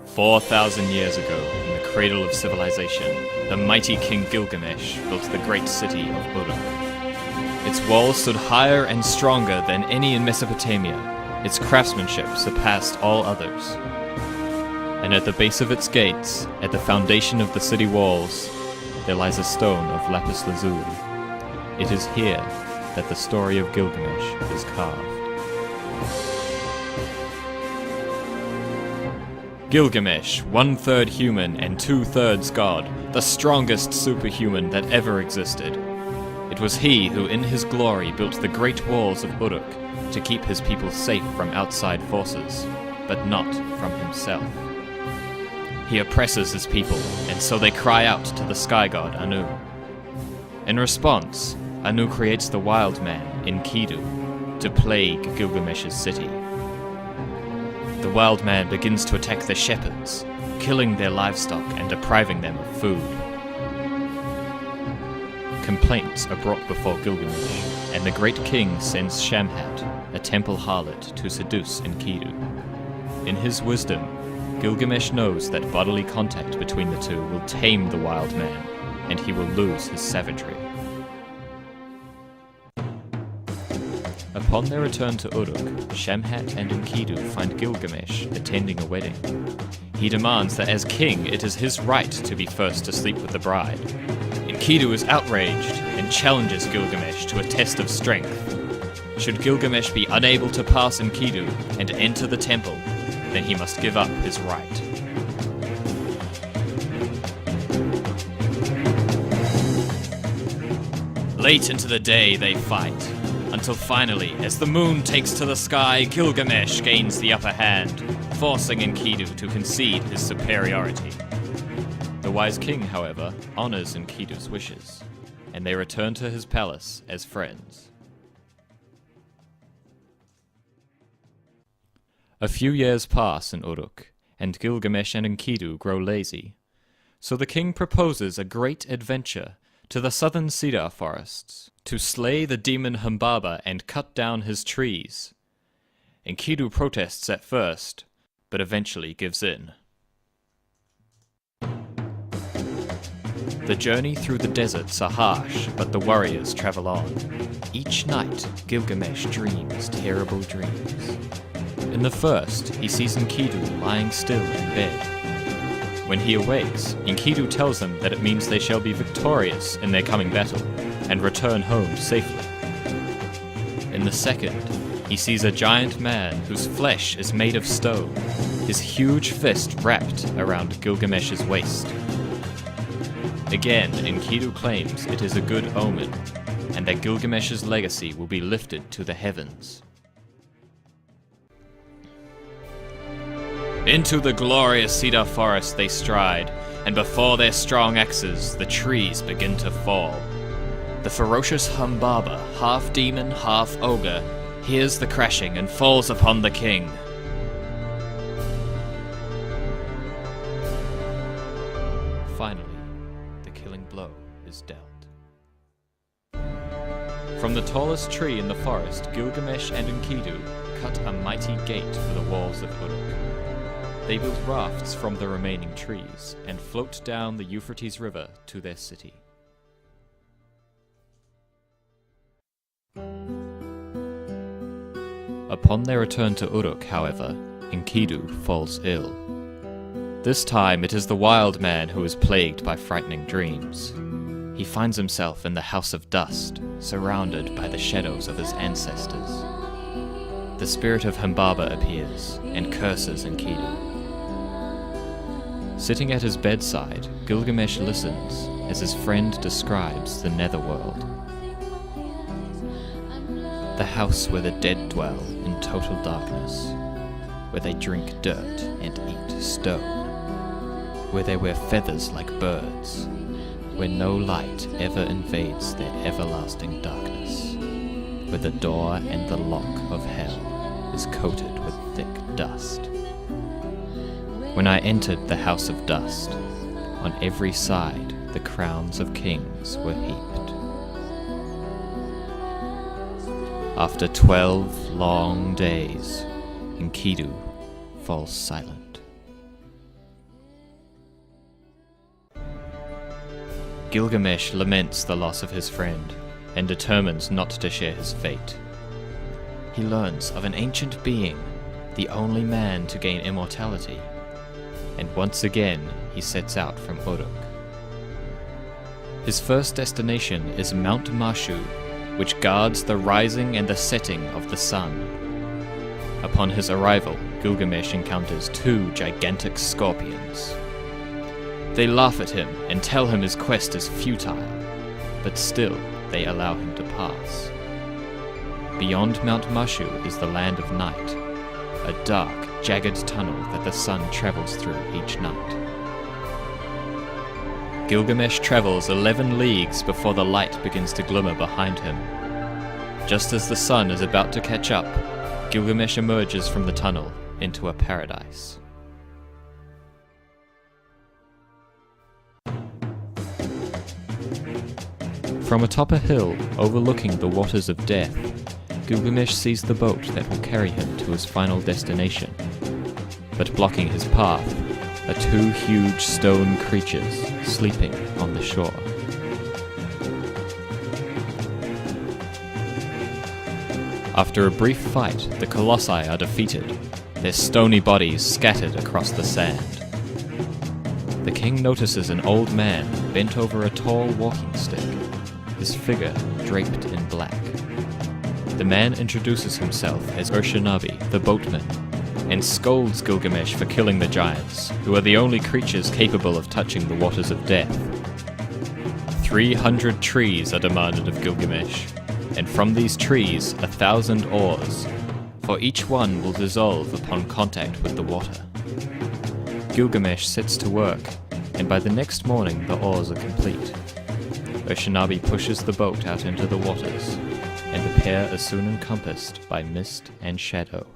4,000 years ago, in the cradle of civilization, the mighty King Gilgamesh built the great city of Uruk. Its walls stood higher and stronger than any in Mesopotamia. Its craftsmanship surpassed all others. And at the base of its gates, at the foundation of the city walls, there lies a stone of lapis lazuli. It is here that the story of Gilgamesh is carved. Gilgamesh, 1/3 human and 2/3 god, the strongest superhuman that ever existed. It was he who in his glory built the great walls of Uruk to keep his people safe from outside forces, but not from himself. He oppresses his people, and so they cry out to the sky god Anu. In response, Anu creates the wild man, Enkidu, to plague Gilgamesh's city. The wild man begins to attack the shepherds, killing their livestock and depriving them of food. Complaints are brought before Gilgamesh, and the great king sends Shamhat, a temple harlot, to seduce Enkidu. In his wisdom, Gilgamesh knows that bodily contact between the two will tame the wild man, and he will lose his savagery. Upon their return to Uruk, Shamhat and Enkidu find Gilgamesh attending a wedding. He demands that as king, it is his right to be first to sleep with the bride. Enkidu is outraged and challenges Gilgamesh to a test of strength. Should Gilgamesh be unable to pass Enkidu and enter the temple, then he must give up his right. Late into the day they fight, until finally, as the moon takes to the sky, Gilgamesh gains the upper hand, forcing Enkidu to concede his superiority. The wise king, however, honors Enkidu's wishes, and they return to his palace as friends. A few years pass in Uruk, and Gilgamesh and Enkidu grow lazy. So the king proposes a great adventure to the southern cedar forests, to slay the demon Humbaba and cut down his trees. Enkidu protests at first, but eventually gives in. The journey through the deserts are harsh, but the warriors travel on. Each night, Gilgamesh dreams terrible dreams. In the first, he sees Enkidu lying still in bed. When he awakes, Enkidu tells them that it means they shall be victorious in their coming battle, and return home safely. In the second, he sees a giant man whose flesh is made of stone, his huge fist wrapped around Gilgamesh's waist. Again, Enkidu claims it is a good omen, and that Gilgamesh's legacy will be lifted to the heavens. Into the glorious cedar forest they stride, and before their strong axes, the trees begin to fall. The ferocious Humbaba, half demon, half ogre, hears the crashing and falls upon the king. Finally, the killing blow is dealt. From the tallest tree in the forest, Gilgamesh and Enkidu cut a mighty gate for the walls of Uruk. They build rafts from the remaining trees and float down the Euphrates River to their city. Upon their return to Uruk, however, Enkidu falls ill. This time it is the wild man who is plagued by frightening dreams. He finds himself in the House of Dust, surrounded by the shadows of his ancestors. The spirit of Humbaba appears and curses Enkidu. Sitting at his bedside, Gilgamesh listens as his friend describes the netherworld. The house where the dead dwell in total darkness, where they drink dirt and eat stone, where they wear feathers like birds, where no light ever invades their everlasting darkness, where the door and the lock of hell is coated with thick dust. When I entered the House of Dust, on every side the crowns of kings were heaped. After 12 long days, Enkidu falls silent. Gilgamesh laments the loss of his friend and determines not to share his fate. He learns of an ancient being, the only man to gain immortality, and once again he sets out from Uruk. His first destination is Mount Mashu, which guards the rising and the setting of the sun. Upon his arrival, Gilgamesh encounters two gigantic scorpions. They laugh at him and tell him his quest is futile, but still they allow him to pass. Beyond Mount Mashu is the land of night, a dark, jagged tunnel that the sun travels through each night. Gilgamesh travels 11 leagues before the light begins to glimmer behind him. Just as the sun is about to catch up, Gilgamesh emerges from the tunnel into a paradise. From atop a hill overlooking the waters of death, Gilgamesh sees the boat that will carry him to his final destination. But blocking his path are two huge stone creatures sleeping on the shore. After a brief fight, the colossi are defeated, their stony bodies scattered across the sand. The king notices an old man bent over a tall walking stick, his figure draped in black. The man introduces himself as Urshanabi, the boatman, and scolds Gilgamesh for killing the giants, who are the only creatures capable of touching the waters of death. 300 trees are demanded of Gilgamesh, and from these trees 1,000 oars, for each one will dissolve upon contact with the water. Gilgamesh sets to work, and by the next morning the oars are complete. Urshanabi pushes the boat out into the waters, and the pair are soon encompassed by mist and shadow.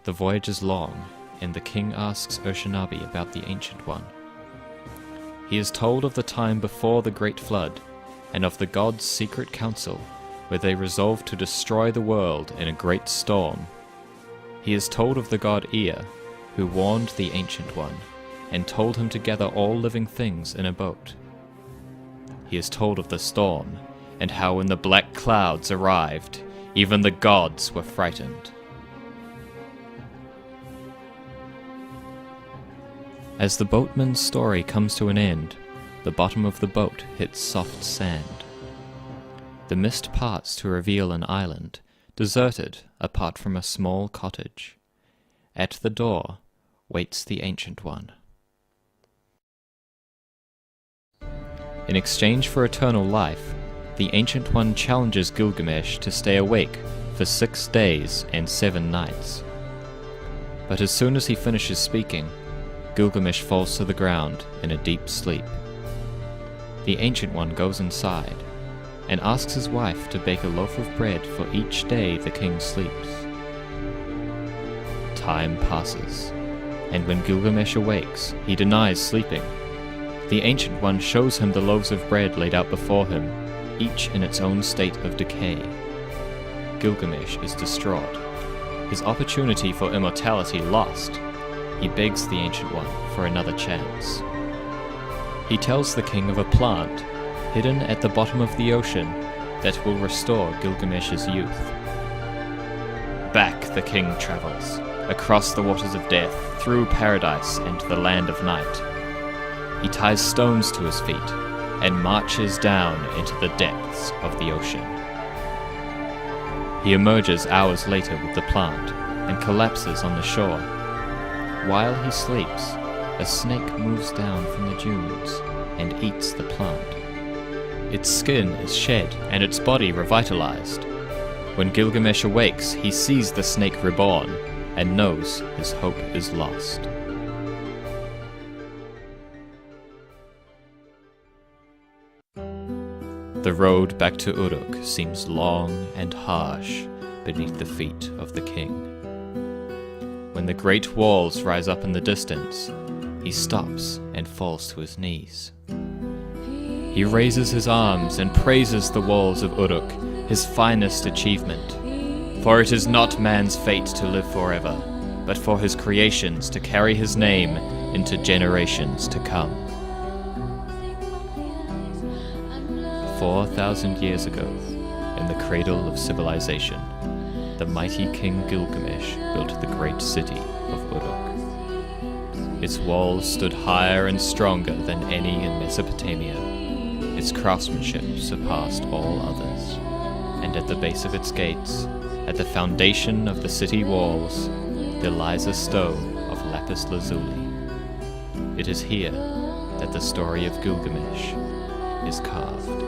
The voyage is long, and the king asks Urshanabi about the Ancient One. He is told of the time before the Great Flood, and of the gods' secret council, where they resolved to destroy the world in a great storm. He is told of the god Ea, who warned the Ancient One, and told him to gather all living things in a boat. He is told of the storm, and how when the black clouds arrived, even the gods were frightened. As the boatman's story comes to an end, the bottom of the boat hits soft sand. The mist parts to reveal an island, deserted apart from a small cottage. At the door waits the Ancient One. In exchange for eternal life, the Ancient One challenges Gilgamesh to stay awake for 6 days and 7 nights. But as soon as he finishes speaking, Gilgamesh falls to the ground in a deep sleep. The Ancient One goes inside and asks his wife to bake a loaf of bread for each day the king sleeps. Time passes, and when Gilgamesh awakes, he denies sleeping. The Ancient One shows him the loaves of bread laid out before him, each in its own state of decay. Gilgamesh is distraught, his opportunity for immortality lost. He begs the Ancient One for another chance. He tells the king of a plant, hidden at the bottom of the ocean, that will restore Gilgamesh's youth. Back the king travels, across the waters of death, through paradise and the land of night. He ties stones to his feet and marches down into the depths of the ocean. He emerges hours later with the plant and collapses on the shore. While he sleeps, a snake moves down from the dunes and eats the plant. Its skin is shed and its body revitalized. When Gilgamesh awakes, he sees the snake reborn and knows his hope is lost. The road back to Uruk seems long and harsh beneath the feet of the king. When the great walls rise up in the distance, he stops and falls to his knees. He raises his arms and praises the walls of Uruk, his finest achievement. For it is not man's fate to live forever, but for his creations to carry his name into generations to come. 4,000 years ago, in the cradle of civilization, the mighty King Gilgamesh built the great city of Uruk. Its walls stood higher and stronger than any in Mesopotamia. Its craftsmanship surpassed all others, and at the base of its gates, at the foundation of the city walls, there lies a stone of lapis lazuli. It is here that the story of Gilgamesh is carved.